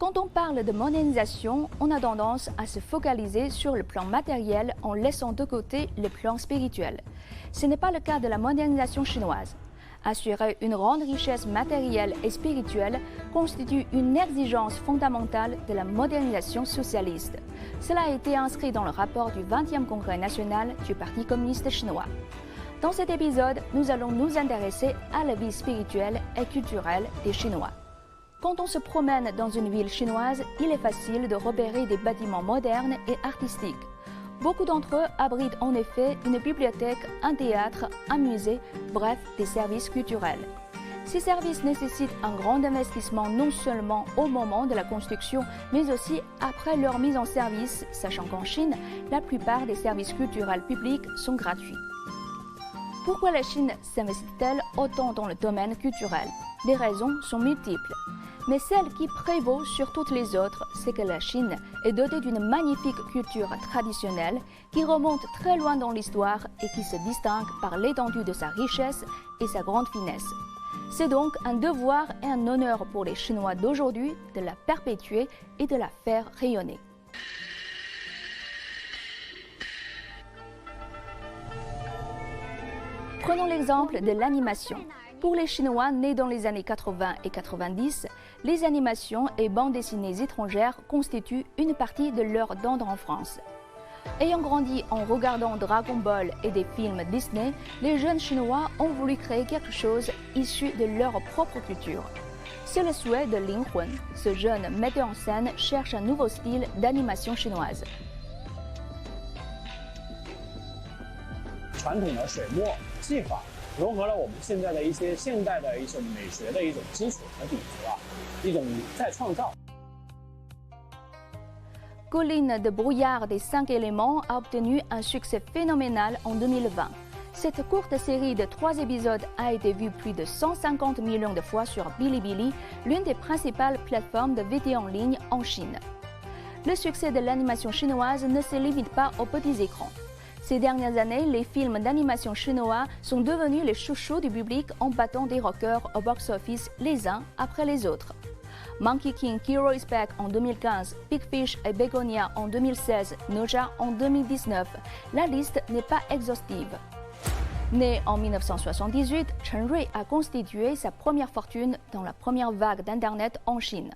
Quand on parle de modernisation, on a tendance à se focaliser sur le plan matériel en laissant de côté le plan spirituel. Ce n'est pas le cas de la modernisation chinoise. Assurer une grande richesse matérielle et spirituelle constitue une exigence fondamentale de la modernisation socialiste. Cela a été inscrit dans le rapport du 20e Congrès national du Parti communiste chinois. Dans cet épisode, nous allons nous intéresser à la vie spirituelle et culturelle des Chinois. Quand on se promène dans une ville chinoise, il est facile de repérer des bâtiments modernes et artistiques. Beaucoup d'entre eux abritent en effet une bibliothèque, un théâtre, un musée, bref, des services culturels. Ces services nécessitent un grand investissement non seulement au moment de la construction, mais aussi après leur mise en service, sachant qu'en Chine, la plupart des services culturels publics sont gratuits. Pourquoi la Chine s'investit-elle autant dans le domaine culturel? Les raisons sont multiples. Mais celle qui prévaut sur toutes les autres, c'est que la Chine est dotée d'une magnifique culture traditionnelle qui remonte très loin dans l'histoire et qui se distingue par l'étendue de sa richesse et sa grande finesse. C'est donc un devoir et un honneur pour les Chinois d'aujourd'hui de la perpétuer et de la faire rayonner. Prenons l'exemple de l'animation. Pour les Chinois nés dans les années 80 et 90, les animations et bandes dessinées étrangères constituent une partie de leur don d'enfance. Ayant grandi en regardant Dragon Ball et des films Disney, les jeunes Chinois ont voulu créer quelque chose issu de leur propre culture. C'est le souhait de Lin Hun. Ce jeune metteur en scène cherche un nouveau style d'animation chinoise. 传统的水墨技法融合了我们现在的一些现代的一种美学的一种基础和底子一种再创造。 Colline de brouillard des 5 éléments a obtenu un succès phénoménal en 2020. Cette courte série de 3 épisodes a été vue plus de 150 millions de fois sur Bilibili, l'une des principales plateformes de vidéo en ligne en Chine. Le succès de l'animation chinoise ne se limite pas aux petits écrans. Ces dernières années, les films d'animation chinois sont devenus les chouchous du public en battant des records au box-office les uns après les autres. Monkey King, Hero is Back en 2015, Big Fish et Begonia en 2016, Noja en 2019. La liste n'est pas exhaustive. Né en 1978, Chen Rui a constitué sa première fortune dans la première vague d'Internet en Chine.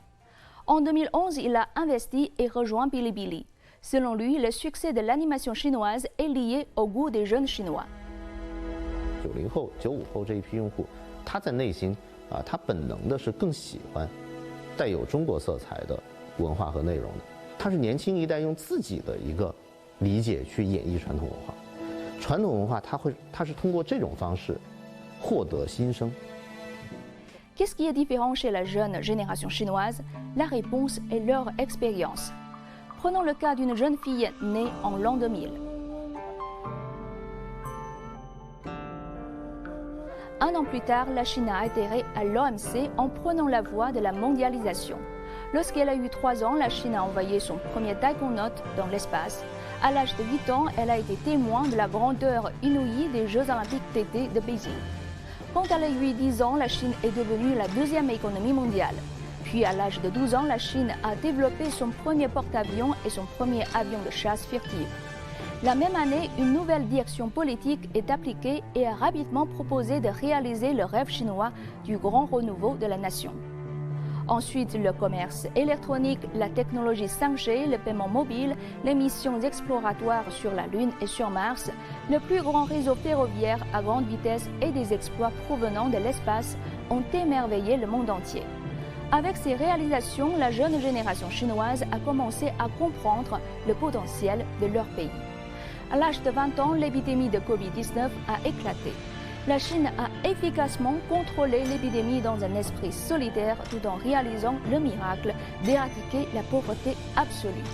En 2011, il a investi et rejoint Bilibili. Selon lui, le succès de l'animation chinoise est lié au goût des jeunes Chinois. 90后、95后这一批用户，他在内心他本能的是更喜欢带有中国色彩的文化和内容的。他是年轻一代用自己的一个理解去演绎传统文化。传统文化他是通过这种方式获得新生。 Qu'est-ce qui est différent chez la jeune génération chinoise? La réponse est leur expérience. Prenons le cas d'une jeune fille née en l'an 2000. Un an plus tard, la Chine a adhéré à l'OMC en prenant la voie de la mondialisation. Lorsqu'elle a eu 3 ans, la Chine a envoyé son premier taïkonaute dans l'espace. À l'âge de 8 ans, elle a été témoin de la grandeur inouïe des Jeux olympiques d'été de Beijing. Quand elle a eu 10 ans, la Chine est devenue la 2e économie mondiale. Puis à l'âge de 12 ans, la Chine a développé son premier porte-avions et son premier avion de chasse furtif. La même année, une nouvelle direction politique est appliquée et a rapidement proposé de réaliser le rêve chinois du grand renouveau de la nation. Ensuite, le commerce électronique, la technologie 5G, le paiement mobile, les missions exploratoires sur la Lune et sur Mars, le plus grand réseau ferroviaire à grande vitesse et des exploits provenant de l'espace ont émerveillé le monde entier. Avec ces réalisations, la jeune génération chinoise a commencé à comprendre le potentiel de leur pays. À l'âge de 20 ans, l'épidémie de Covid-19 a éclaté. La Chine a efficacement contrôlé l'épidémie dans un esprit solidaire tout en réalisant le miracle d'éradiquer la pauvreté absolue.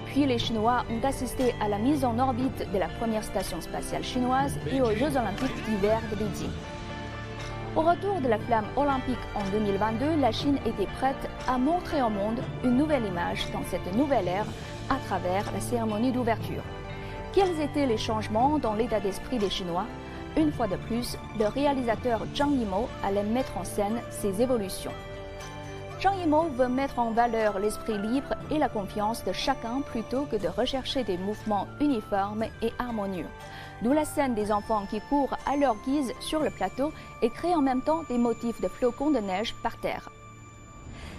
Puis les Chinois ont assisté à la mise en orbite de la première station spatiale chinoise et aux Jeux olympiques d'hiver de Beijing. Au retour de la flamme olympique en 2022, la Chine était prête à montrer au monde une nouvelle image dans cette nouvelle ère à travers la cérémonie d'ouverture. Quels étaient les changements dans l'état d'esprit des Chinois? Une fois de plus, le réalisateur Zhang Yimou allait mettre en scène ces évolutions. Zhang Yimou veut mettre en valeur l'esprit libre et la confiance de chacun plutôt que de rechercher des mouvements uniformes et harmonieux. D'où la scène des enfants qui courent à leur guise sur le plateau et créent en même temps des motifs de flocons de neige par terre.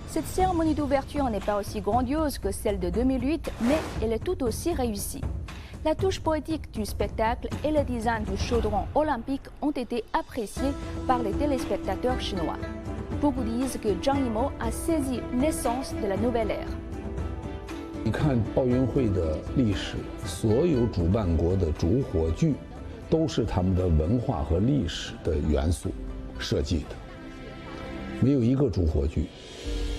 Cette cérémonie d'ouverture n'est pas aussi grandiose que celle de 2008, mais elle est tout aussi réussie. La touche poétique du spectacle et le design du chaudron olympique ont été appréciés par les téléspectateurs chinois. Beaucoup disent que Zhang Yimou a saisi l'essence de la nouvelle ère. 你看奥运会的历史，所有主办国的主火炬都是他们的文化和历史的元素设计的，没有一个主火炬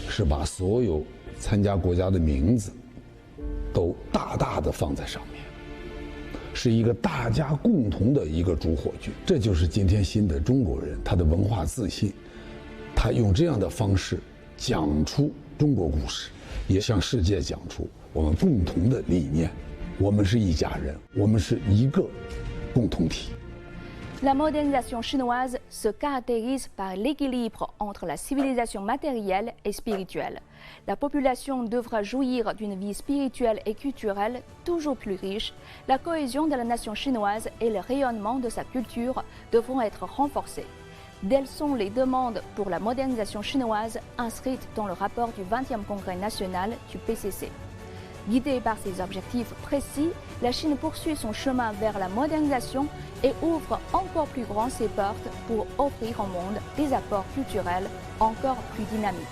是把所有参加国家的名字都大大的放在上面，是一个大家共同的一个主火炬。这就是今天新的中国人他的文化自信，他用这样的方式讲出中国故事，也向世界讲出我们共同的理念，我们是一家人，我们是一个共同体。 La modernisation chinoise se caractérise par l'équilibre entre la civilisation matérielle et spirituelle. La population devra jouir d'une vie spirituelle et culturelle toujours plus riche. La cohésion de la nation chinoise et le rayonnement de sa culture devront être renforcés. Telles sont les demandes pour la modernisation chinoise inscrites dans le rapport du 20e Congrès national du PCC. Guidée par ces objectifs précis, la Chine poursuit son chemin vers la modernisation et ouvre encore plus grand ses portes pour offrir au monde des apports culturels encore plus dynamiques.